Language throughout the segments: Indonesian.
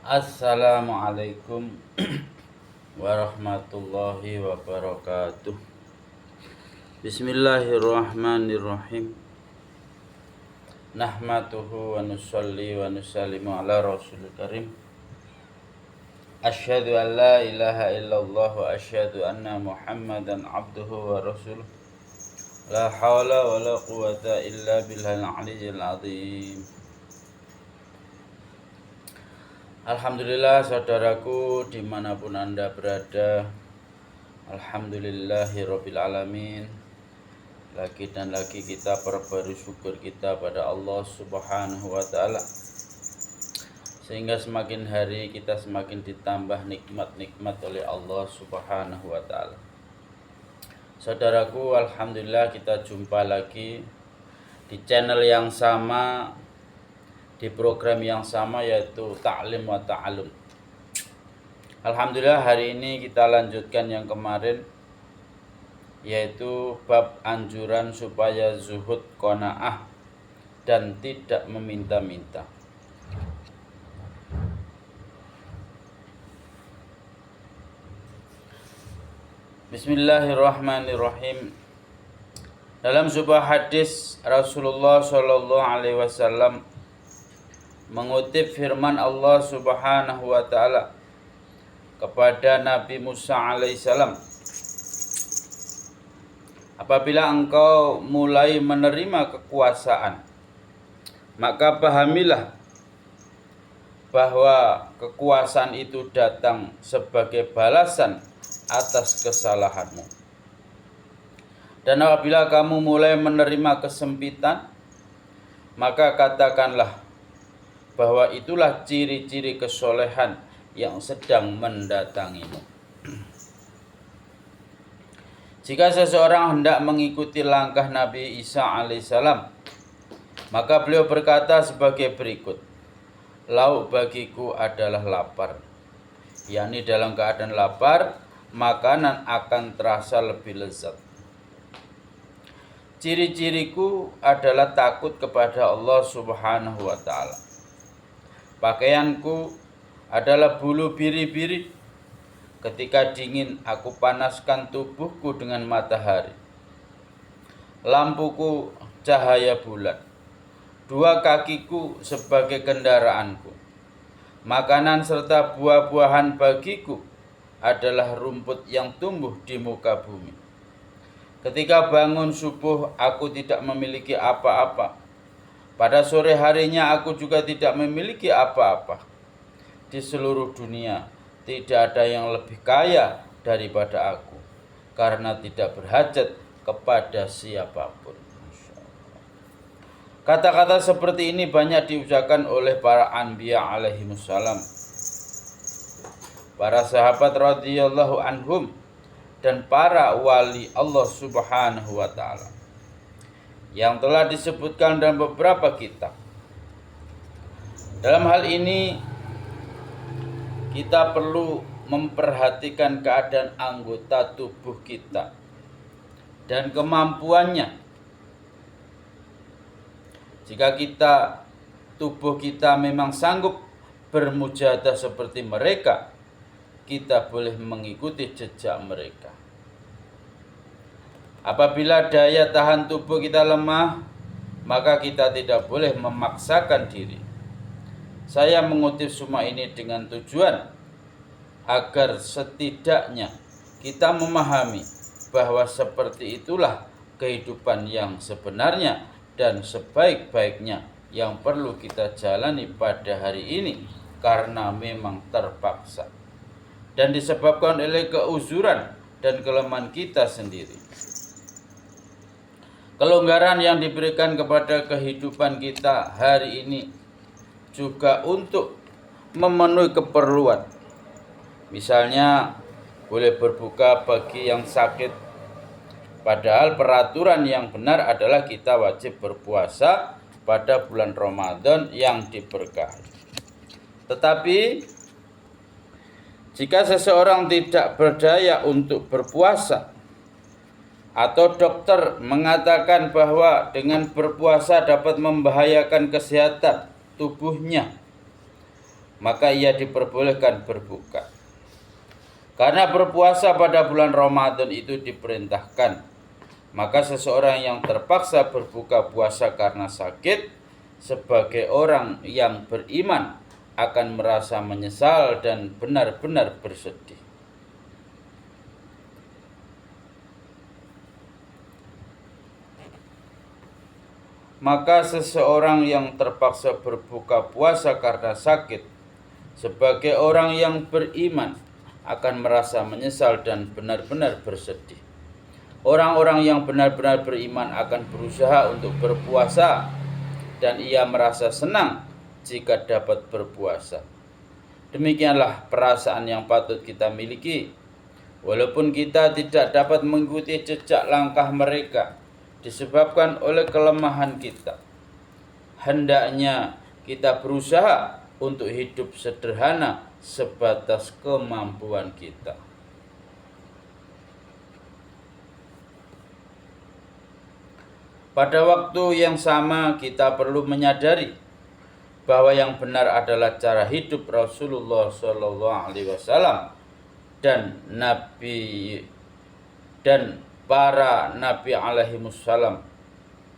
Assalamualaikum warahmatullahi wabarakatuh. Bismillahirrahmanirrahim. Nahmaduhu wa nusalli wa nusallimu ala rasulil karim. Asyhadu an la ilaha illallah wa asyhadu anna muhammadan abduhu wa rasuluh. La hawla wa la quwata illa billahil aliyyil azim. Alhamdulillah saudaraku dimanapun anda berada, alhamdulillahirabbil alamin. Lagi dan lagi kita perbarui syukur kita pada Allah subhanahu wa ta'ala, sehingga semakin hari kita semakin ditambah nikmat-nikmat oleh Allah subhanahu wa ta'ala. Saudaraku, alhamdulillah kita jumpa lagi di channel yang sama, di program yang sama, yaitu Ta'lim wa Ta'alum. Alhamdulillah hari ini kita lanjutkan yang kemarin, yaitu bab anjuran supaya zuhud, qanaah dan tidak meminta-minta. Bismillahirrahmanirrahim. Dalam sebuah hadis Rasulullah Shallallahu Alaihi Wasallam mengutip firman Allah subhanahu wa ta'ala kepada Nabi Musa alaihissalam, apabila engkau mulai menerima kekuasaan, maka pahamilah bahwa kekuasaan itu datang sebagai balasan atas kesalahanmu. Dan apabila kamu mulai menerima kesempitan, maka katakanlah bahwa itulah ciri-ciri kesolehan yang sedang mendatangimu. Jika seseorang hendak mengikuti langkah Nabi Isa alaihissalam, maka beliau berkata sebagai berikut: lauk bagiku adalah lapar, yakni dalam keadaan lapar, makanan akan terasa lebih lezat. Ciri-ciriku adalah takut kepada Allah subhanahu wa ta'ala. Pakaianku adalah bulu biri-biri. Ketika dingin aku panaskan tubuhku dengan matahari. Lampuku cahaya bulan. Dua kakiku sebagai kendaraanku. Makanan serta buah-buahan bagiku adalah rumput yang tumbuh di muka bumi. Ketika bangun subuh aku tidak memiliki apa-apa. Pada sore harinya aku juga tidak memiliki apa-apa. Di seluruh dunia tidak ada yang lebih kaya daripada aku, karena tidak berhajat kepada siapapun. Kata-kata seperti ini banyak diucapkan oleh para anbiya alaihimussalam, para sahabat radhiyallahu anhum, dan para wali Allah subhanahu wa ta'ala yang telah disebutkan dalam beberapa kitab. Dalam hal ini kita perlu memperhatikan keadaan anggota tubuh kita dan kemampuannya. Jika tubuh kita memang sanggup bermujahadah seperti mereka, kita boleh mengikuti jejak mereka. Apabila daya tahan tubuh kita lemah, maka kita tidak boleh memaksakan diri. Saya mengutip semua ini dengan tujuan agar setidaknya kita memahami bahwa seperti itulah kehidupan yang sebenarnya dan sebaik-baiknya yang perlu kita jalani pada hari ini, karena memang terpaksa dan disebabkan oleh keuzuran dan kelemahan kita sendiri. Kelonggaran yang diberikan kepada kehidupan kita hari ini juga untuk memenuhi keperluan. Misalnya, boleh berbuka bagi yang sakit, padahal peraturan yang benar adalah kita wajib berpuasa pada bulan Ramadan yang diberkahi. Tetapi jika seseorang tidak berdaya untuk berpuasa, atau dokter mengatakan bahwa dengan berpuasa dapat membahayakan kesehatan tubuhnya, maka ia diperbolehkan berbuka. Karena berpuasa pada bulan Ramadan itu diperintahkan, maka seseorang yang terpaksa berbuka puasa karena sakit sebagai orang yang beriman akan merasa menyesal dan benar-benar bersedih. Maka seseorang yang terpaksa berbuka puasa karena sakit sebagai orang yang beriman akan merasa menyesal dan benar-benar bersedih. Orang-orang yang benar-benar beriman akan berusaha untuk berpuasa dan ia merasa senang jika dapat berpuasa. Demikianlah perasaan yang patut kita miliki. Walaupun kita tidak dapat mengikuti jejak langkah mereka disebabkan oleh kelemahan kita, hendaknya kita berusaha untuk hidup sederhana sebatas kemampuan kita. Pada waktu yang sama kita perlu menyadari bahwa yang benar adalah cara hidup Rasulullah SAW dan para nabi alaihimussalam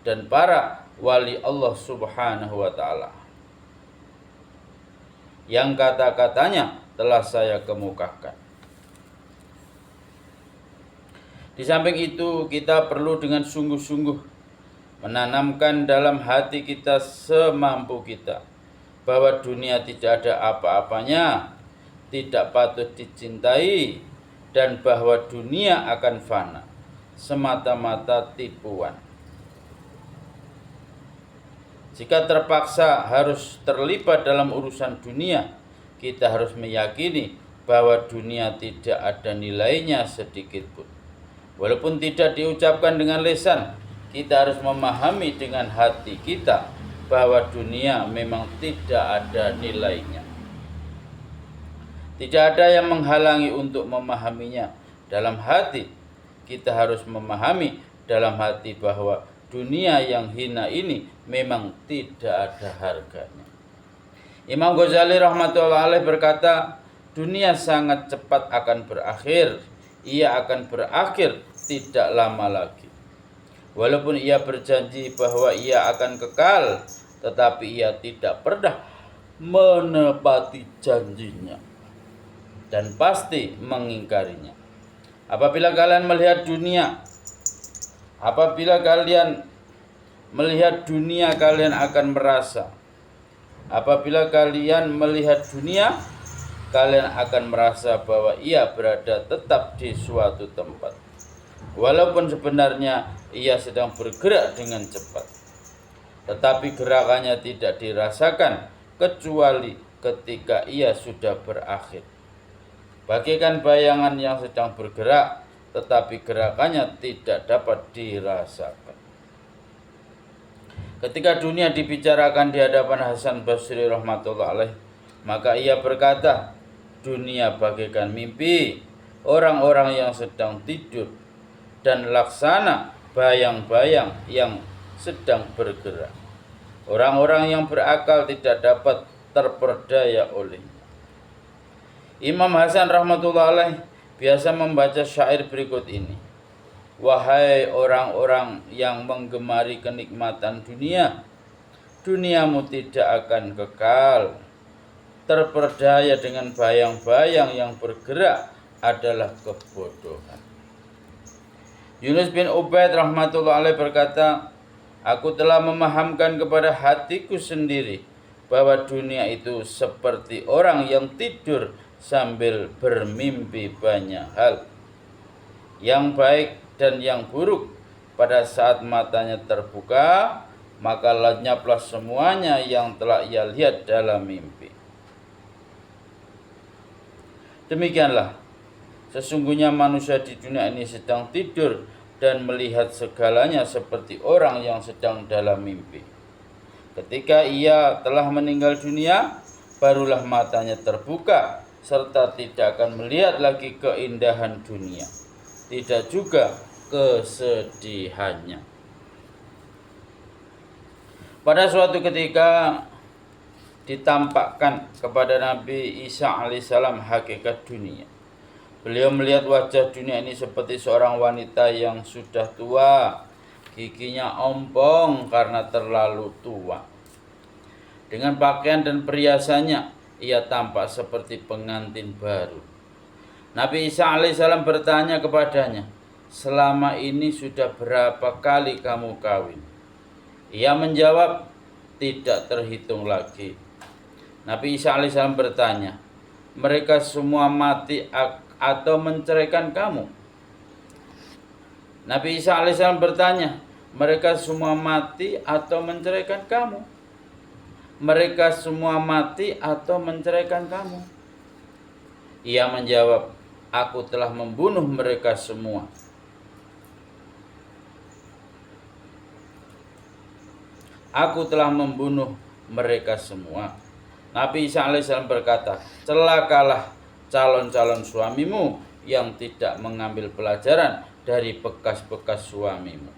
dan para wali Allah Subhanahu wa taala yang kata-katanya telah saya kemukakan. Di samping itu, kita perlu dengan sungguh-sungguh menanamkan dalam hati kita semampu kita bahwa dunia tidak ada apa-apanya, tidak patut dicintai, dan bahwa dunia akan fana, semata-mata tipuan. Jika terpaksa harus terlibat dalam urusan dunia, kita harus meyakini bahwa dunia tidak ada nilainya sedikit pun. Walaupun tidak diucapkan dengan lisan, kita harus memahami dengan hati kita bahwa dunia memang tidak ada nilainya. Tidak ada yang menghalangi untuk memahaminya. Dalam hati, kita harus memahami dalam hati bahwa dunia yang hina ini memang tidak ada harganya. Imam Ghazali rahmatullahi alaih berkata, dunia sangat cepat akan berakhir. Ia akan berakhir tidak lama lagi. Walaupun ia berjanji bahwa ia akan kekal, tetapi ia tidak pernah menepati janjinya dan pasti mengingkarinya. Apabila kalian melihat dunia, kalian akan merasa. Apabila kalian melihat dunia, kalian akan merasa bahwa ia berada tetap di suatu tempat, walaupun sebenarnya ia sedang bergerak dengan cepat. Tetapi gerakannya tidak dirasakan kecuali ketika ia sudah berakhir. Bagaikan bayangan yang sedang bergerak, tetapi gerakannya tidak dapat dirasakan. Ketika dunia dibicarakan di hadapan Hasan Basri rahmatullah alaih, maka ia berkata, dunia bagaikan mimpi orang-orang yang sedang tidur dan laksana bayang-bayang yang sedang bergerak. Orang-orang yang berakal tidak dapat terperdaya olehnya. Imam Hasan rahmatullah alaih biasa membaca syair berikut ini. Wahai orang-orang yang menggemari kenikmatan dunia, duniamu tidak akan kekal. Terperdaya dengan bayang-bayang yang bergerak adalah kebodohan. Yunus bin Ubaid rahmatullah alaih berkata, aku telah memahamkan kepada hatiku sendiri bahwa dunia itu seperti orang yang tidur sambil bermimpi banyak hal, yang baik dan yang buruk. Pada saat matanya terbuka, maka lenyaplah semuanya yang telah ia lihat dalam mimpi. Demikianlah, sesungguhnya manusia di dunia ini sedang tidur dan melihat segalanya seperti orang yang sedang dalam mimpi. Ketika ia telah meninggal dunia, barulah matanya terbuka, serta tidak akan melihat lagi keindahan dunia, tidak juga kesedihannya. Pada suatu ketika, ditampakkan kepada Nabi Isa alaihissalam hakikat dunia. Beliau melihat wajah dunia ini seperti seorang wanita yang sudah tua, giginya ompong karena terlalu tua. Dengan pakaian dan perhiasannya, ia tampak seperti pengantin baru. Nabi Isa alaihissalam bertanya kepadanya, selama ini sudah berapa kali kamu kawin? Ia menjawab, tidak terhitung lagi. Nabi Isa alaihissalam bertanya, mereka semua mati atau menceraikan kamu? Nabi Isa alaihissalam bertanya, mereka semua mati atau menceraikan kamu? Mereka semua mati atau menceraikan kamu? Ia menjawab, aku telah membunuh mereka semua. Aku telah membunuh mereka semua. Nabi Isa alaihissalam berkata, celakalah calon-calon suamimu yang tidak mengambil pelajaran dari bekas-bekas suamimu.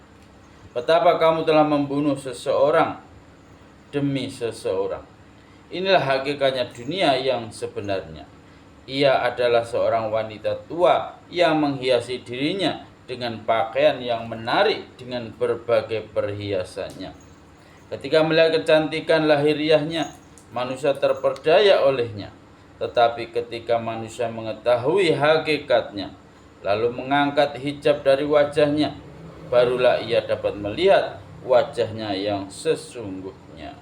Betapa kamu telah membunuh seseorang demi seseorang. Inilah hakikatnya dunia yang sebenarnya. Ia adalah seorang wanita tua yang menghiasi dirinya dengan pakaian yang menarik dengan berbagai perhiasannya. Ketika melihat kecantikan lahiriahnya, manusia terperdaya olehnya. Tetapi ketika manusia mengetahui hakikatnya, lalu mengangkat hijab dari wajahnya, barulah ia dapat melihat wajahnya yang sesungguhnya.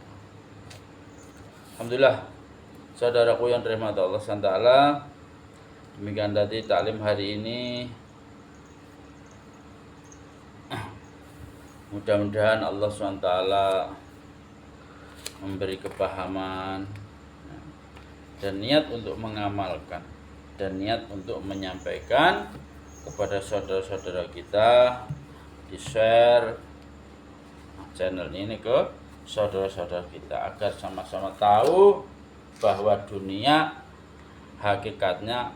Alhamdulillah, saudaraku yang dirahmati Allah SWT, demikian tadi taklim hari ini. Mudah-mudahan Allah SWT memberi kepahaman dan niat untuk mengamalkan dan niat untuk menyampaikan kepada saudara-saudara kita, di-share channel ini ke saudara-saudara kita agar sama-sama tahu bahwa dunia hakikatnya,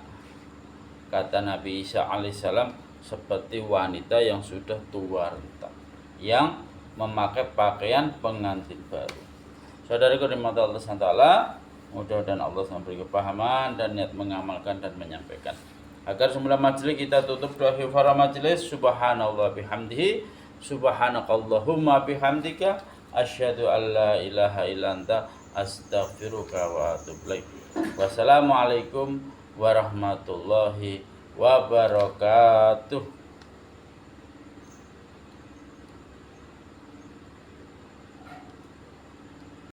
kata Nabi Isa alaihissalam, seperti wanita yang sudah tua renta, yang memakai pakaian pengantin baru. Saudaraku dirahmati Allah SWT, mudah-mudahan Allah memberi kepahaman dan niat mengamalkan dan menyampaikan. Agar semula majelis kita tutup doa hifara majelis. Subhanallah bihamdihi, subhanakallahumma bihamdika, asyhadu an la ilaha illa anta, astaghfiruka wa atubu ilaik. Wassalamualaikum warahmatullahi wabarakatuh.